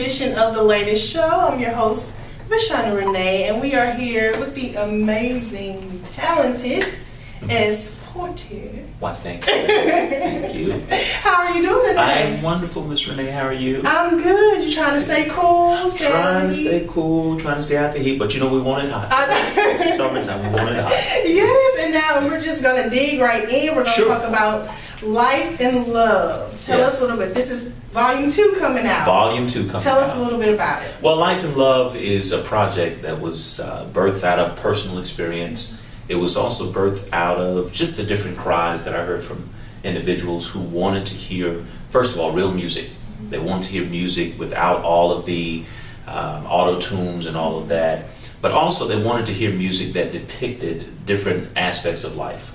edition of The Latest Show. I'm your host, VaShaunna Renee, and we are here with the amazing, talented as Poitier. Why, thank you. Thank you. How are you doing today? I am wonderful, Miss Renee. How are you? I'm good. You trying to stay cool? Trying to stay cool, trying to stay out the heat, but you know we want it hot. It's the summertime, we want it hot. Yes, and now we're just going to dig right in. We're going to talk about life and love. Tell us a little bit. This is Volume 2 coming out. Volume 2 coming out. Tell us a little bit about it. Well, Life and Love is a project that was birthed out of personal experience. It was also birthed out of just the different cries that I heard from individuals who wanted to hear, first of all, real music. They wanted to hear music without all of the auto-tunes and all of that. But also they wanted to hear music that depicted different aspects of life.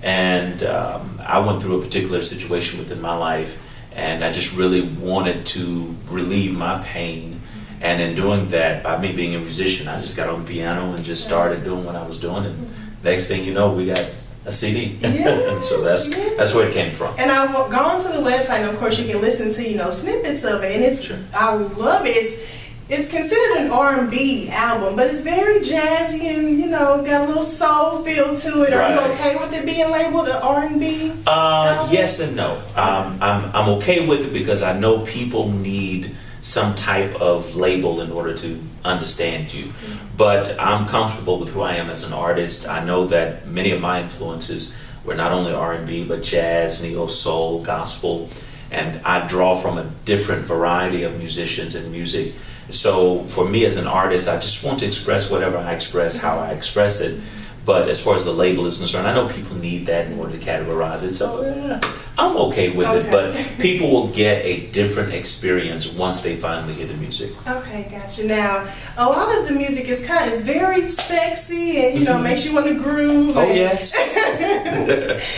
And I went through a particular situation within my life, and I just really wanted to relieve my pain. And in doing that, by me being a musician, I just got on the piano and just started doing what I was doing. And next thing you know, we got a CD. Yes, so that's where it came from. And I've gone to the website, and of course you can listen to snippets of it, and it's I love it. It's considered an R&B album, but it's very jazzy and got a little soul feel to it. Are you okay with it being labeled an R&B? Yes and no. I'm okay with it because I know people need some type of label in order to understand you. But I'm comfortable with who I am as an artist. I know that many of my influences were not only R&B, but jazz, neo soul, gospel, and I draw from a different variety of musicians and music. So for me as an artist, I just want to express whatever I express, how I express it. But as far as the label is concerned, I know people need that in order to categorize it. So I'm okay with it. But people will get a different experience once they finally hear the music. Okay, gotcha. Now, a lot of the music is very sexy and, makes you want to groove. Oh, yes.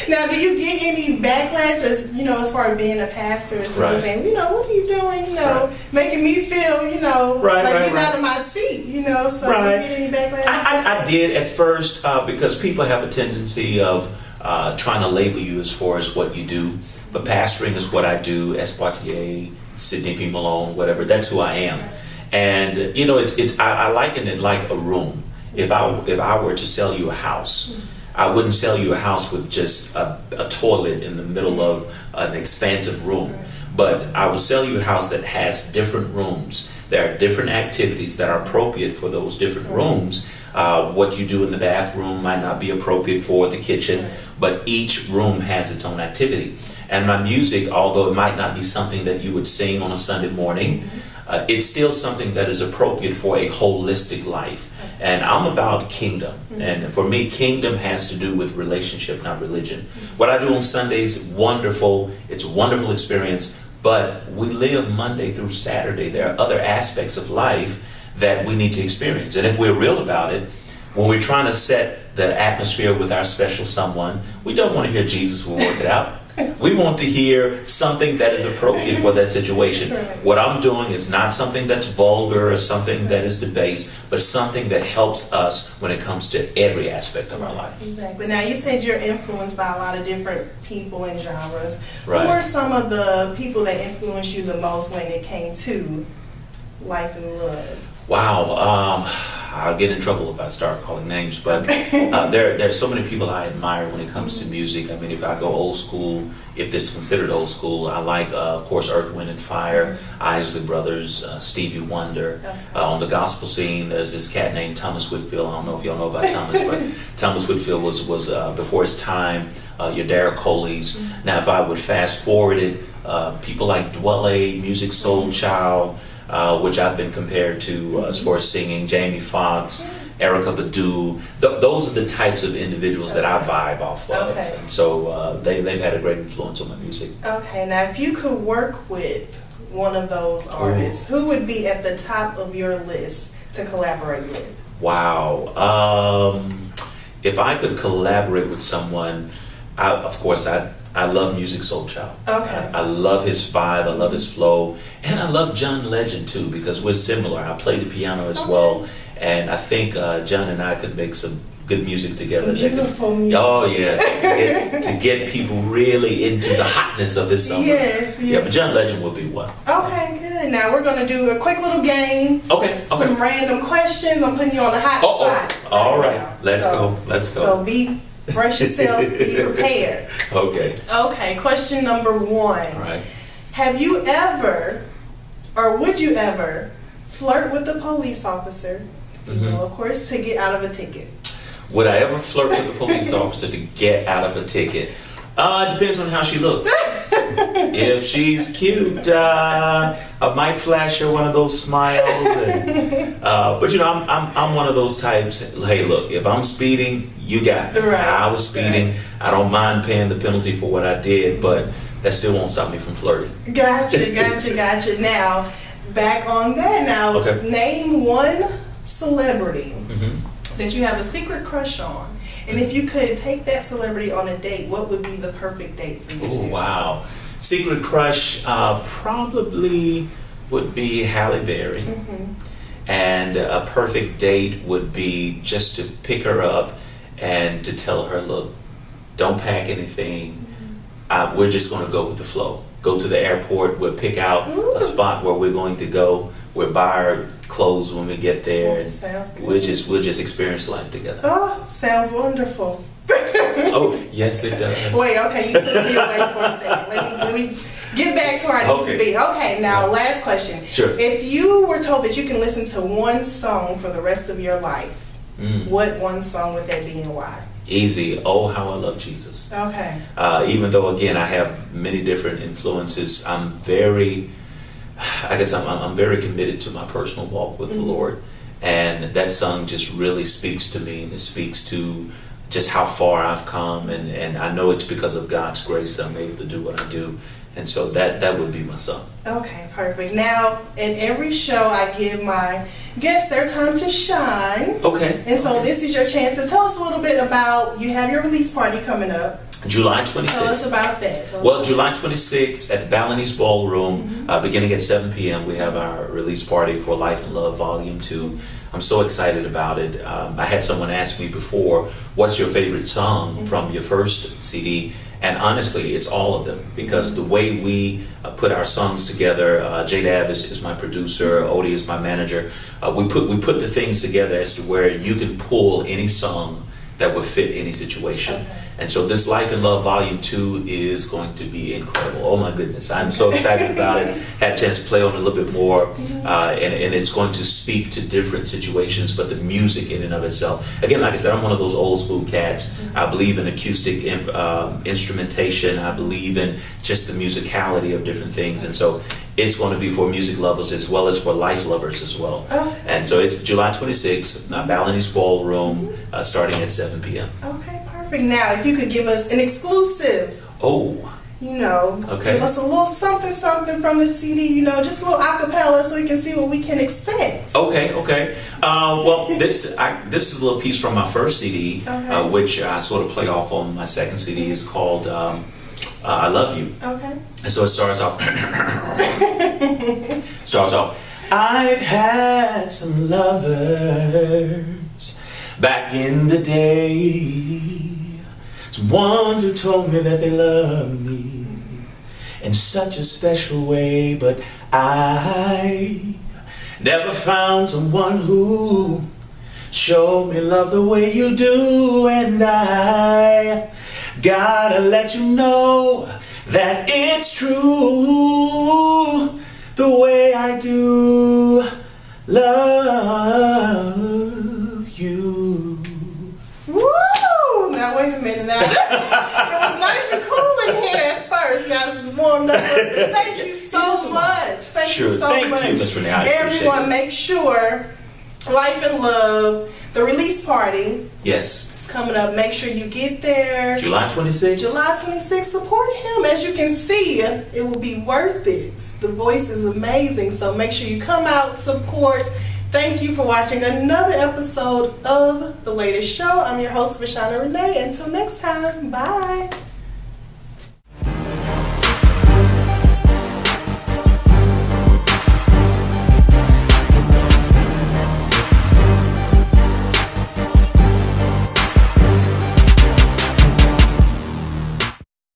Now, do you get any backlash as far as being a pastor? As people saying, what are you doing? Making me feel, getting out of my seat, So do you get any backlash? I did at first because people have a tendency of trying to label you as far as what you do. But pastoring is what I do. S. Poitier, Sidney P. Malone, whatever. That's who I am. And I liken it like a room. If I were to sell you a house, I wouldn't sell you a house with just a toilet in the middle of an expansive room. But I will sell you a house that has different rooms. There are different activities that are appropriate for those different rooms. What you do in the bathroom might not be appropriate for the kitchen, but each room has its own activity. And my music, although it might not be something that you would sing on a Sunday morning, it's still something that is appropriate for a holistic life. And I'm about kingdom. And for me, kingdom has to do with relationship, not religion. What I do on Sundays, wonderful. It's a wonderful experience. But we live Monday through Saturday. There are other aspects of life that we need to experience. And if we're real about it, when we're trying to set the atmosphere with our special someone, we don't want to hear Jesus will work it out. We want to hear something that is appropriate for that situation. What I'm doing is not something that's vulgar or something that is debased, but something that helps us when it comes to every aspect of our life. Exactly. Now, you said you're influenced by a lot of different people and genres. Who are some of the people that influenced you the most when it came to life and love? Wow, I'll get in trouble if I start calling names, but there's so many people I admire when it comes to music. I mean, if I go old school, if this is considered old school, I like, of course, Earth, Wind and Fire, Isley Brothers, Stevie Wonder. On the gospel scene, there's this cat named Thomas Whitfield. I don't know if y'all know about Thomas, but Thomas Whitfield was before his time. Your Derek Coley's. Now, if I would fast forward it, people like Dwele, Music Soul Child, which I've been compared to as far as singing, Jamie Foxx, Erykah Badu. Those are the types of individuals that I vibe off of. And so they've had a great influence on my music. Okay, now if you could work with one of those artists, who would be at the top of your list to collaborate with? Wow. If I could collaborate with someone, I love Music Soul Child. I love his vibe, I love his flow, and I love John Legend too because we're similar. I play the piano as well, and I think John and I could make some good music together. Some beautiful music. Oh yeah, to get people really into the hotness of his song. Yes. Yeah, but John Legend will be one. Okay, good. Okay, now we're gonna do a quick little game. Okay. Some random questions. I'm putting you on the hot spot. All right. Now. Let's go. So brace yourself, be prepared. Okay. Okay, question number 1. All right. Have you ever, or would you ever, flirt with a police officer, of course, to get out of a ticket? Would I ever flirt with a police officer to get out of a ticket? It depends on how she looks. If she's cute, I might flash her one of those smiles. But I'm one of those types. Hey, look, if I'm speeding, you got me. Right. I was speeding. Right. I don't mind paying the penalty for what I did, but that still won't stop me from flirting. Gotcha. Now, back on that. Now, Okay. Name one celebrity that you have a secret crush on. And if you could take that celebrity on a date, what would be the perfect date for you? Oh, wow. Secret crush probably would be Halle Berry. And a perfect date would be just to pick her up and to tell her, look, don't pack anything. We're just going to go with the flow. Go to the airport. We'll pick out a spot where we're going to go. We'll buy our clothes when we get there. And sounds good. we'll just experience life together. Oh, sounds wonderful. Oh, yes, it does. Wait, okay, you took me away for a second. Let me get back to where I need to be. Okay, now last question. Sure. If you were told that you can listen to one song for the rest of your life, what one song would that be and why? Easy. Oh, how I love Jesus. Okay. Even though, again, I have many different influences, I'm very committed to my personal walk with the Lord. And that song just really speaks to me, and it speaks to just how far I've come. And I know it's because of God's grace that I'm able to do what I do. And so that would be my song. Okay, perfect. Now, in every show, I give my guests their time to shine. Okay. And so this is your chance to tell us a little bit about, you have your release party coming up. July 26th. Tell us about that. Well, July 26th at the Balinese Ballroom, beginning at 7 p.m., we have our release party for Life and Love Volume 2. I'm so excited about it. I had someone ask me before, what's your favorite song from your first CD? And honestly, it's all of them, because the way we put our songs together, J-Dab is my producer, Odie is my manager. We put the things together as to where you can pull any song that would fit any situation. Okay. And so this Life and Love Volume 2 is going to be incredible. Oh my goodness, I'm so excited about it. Had a chance to play on it a little bit more, and it's going to speak to different situations, but the music in and of itself. Again, like I said, I'm one of those old school cats. I believe in acoustic instrumentation. I believe in just the musicality of different things. And so it's going to be for music lovers as well as for life lovers as well. And so it's July 26th, Balinese Ballroom, starting at 7 p.m. Okay, perfect. Now, if you could give us an exclusive, give us a little something from the CD, just a little acapella so we can see what we can expect. Okay. Well, this is a little piece from my first CD, which I sort of play off on my second CD. Is called I Love You. Okay. And so it starts off. I've had some lovers back in the day. Some ones who told me that they loved me in such a special way, but I never found someone who showed me love the way you do. And I gotta let you know that it's true, the way I do love you. Woo! Now wait a minute. Now it was nice and cool in here at first. Now it's warmed up a little bit. Thank you so much. Thank you so much. Thank you, Ms. Renee. I appreciate Everyone, it. make sure Life and Love, the release party. Yes. Coming up, make sure you get there. July 26th. July 26th. Support him. As you can see, it will be worth it. The voice is amazing, so make sure you come out, support. Thank you for watching another episode of The Latest Show. I'm your host, VaShaunna Renee. Until next time, bye.